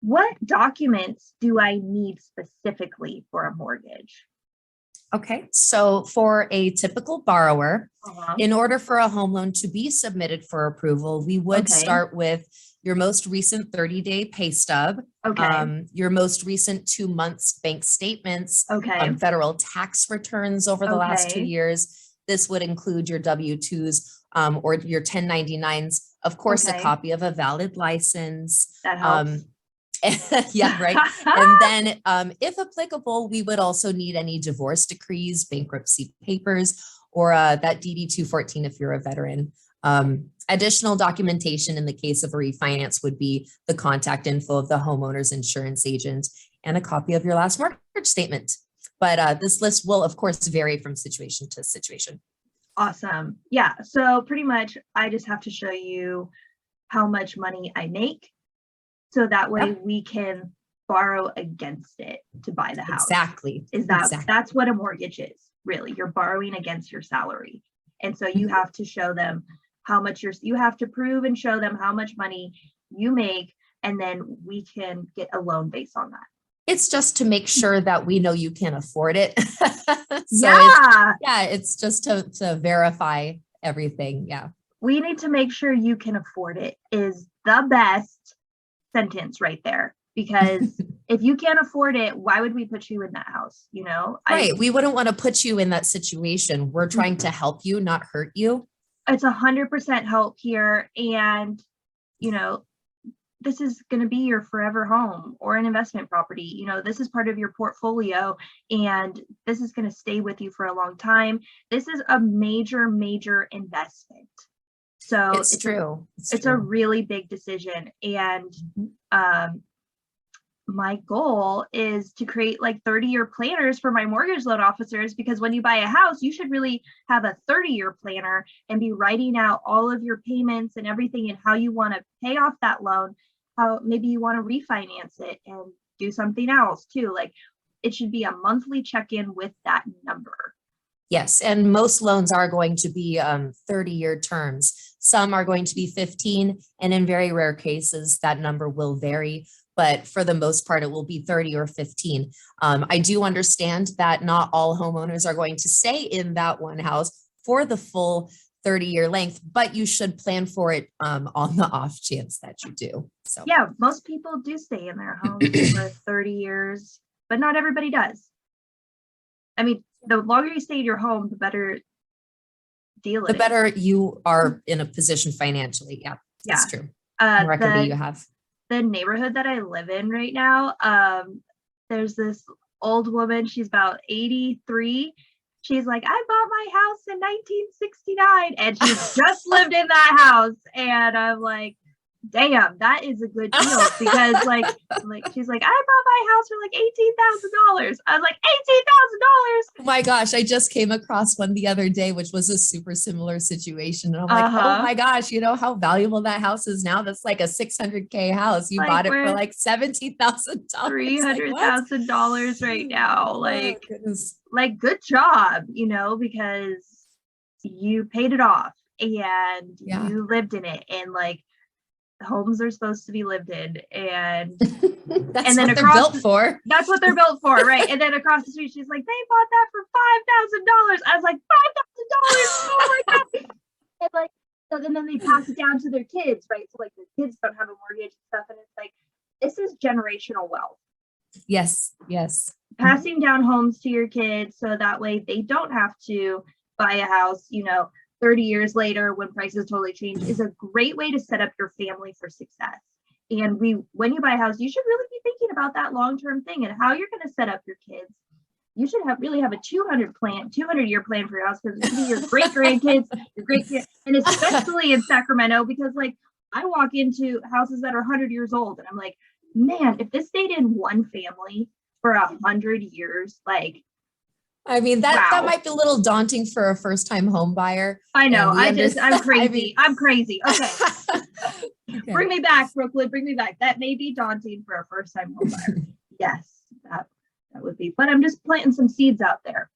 What documents do I need specifically for a mortgage? Okay, so for a typical borrower, Uh-huh. in order for a home loan to be submitted for approval, we would Okay. start with your most recent 30-day pay stub, Okay. your most recent 2 months bank statements, Okay. federal tax returns over the last 2 Okay. years. This would include your W-2s or your 1099s, of course, a Okay. copy of a valid license. That helps. Yeah, right. And then, if applicable, we would also need any divorce decrees, bankruptcy papers, or that DD 214 if you're a veteran. Additional documentation in the case of a refinance would be the contact info of the homeowner's insurance agent and a copy of your last mortgage statement. But this list will, of course, vary from situation to situation. Awesome. Yeah. So pretty much I just have to show you how much money I make. So that way Yep. we can borrow against it to buy the house. Exactly. That's what a mortgage is, really. You're borrowing against your salary. And so you have to show them how much you have to prove and show them how much money you make, and then we can get a loan based on that. It's just to make sure that we know you can afford it. It's just to verify everything. Yeah. We need to make sure you can afford it is the best sentence right there, because if you can't afford it, why would we put you in that house? Right. We wouldn't want to put you in that situation. We're trying to help you, not hurt you. It's 100% help here. And, this is going to be your forever home or an investment property. This is part of your portfolio, and this is going to stay with you for a long time. This is a major, major investment. So it's true. It's a really big decision. And my goal is to create like 30-year planners for my mortgage loan officers, because when you buy a house, you should really have a 30-year planner and be writing out all of your payments and everything and how you want to pay off that loan, how maybe you want to refinance it and do something else too. Like, it should be a monthly check-in with that number. Yes, and most loans are going to be 30-year terms. Some are going to be 15, and in very rare cases, that number will vary. But for the most part, it will be 30 or 15. I do understand that not all homeowners are going to stay in that one house for the full 30-year length, but you should plan for it on the off chance that you do. So yeah, most people do stay in their homes for 30 years, but not everybody does. I mean, the longer you stay in your home, the better deal the better you are in a position financially. Yeah, that's true. The more equity you have. The neighborhood that I live in right now, there's this old woman. She's about 83. She's like, I bought my house in 1969, and she's just lived in that house. And I'm like, damn, that is a good deal, because like she's like, I bought my house for like $18,000. I was like, $18,000. Oh my gosh, I just came across one the other day, which was a super similar situation. And I'm like, oh my gosh, how valuable that house is now. That's like a $600K house. You bought it for like $17,000. $300,000 right now. Like, oh, like, good job, because you paid it off and you lived in it, and like, homes are supposed to be lived in, and that's what they're built for. That's what they're built for, right? And then across the street, she's like, they bought that for $5,000. I was like, $5,000? Oh my god! And like, so then they pass it down to their kids, right? So like, the kids don't have a mortgage and stuff, and it's like, this is generational wealth. Yes. Passing down homes to your kids so that way they don't have to buy a house, 30 years later when prices totally change, is a great way to set up your family for success. And when you buy a house, you should really be thinking about that long-term thing and how you're going to set up your kids. You should really have a 200-year plan for your house, because it's going to be your great grandkids, your great kids, and especially in Sacramento, because like, I walk into houses that are 100 years old and I'm like, man, if this stayed in one family for 100 years, like, I mean, that might be a little daunting for a first-time home buyer. I know. I'm crazy. I'm crazy. Okay. Okay. Bring me back, Brooklyn. Bring me back. That may be daunting for a first-time home buyer. Yes, that would be. But I'm just planting some seeds out there.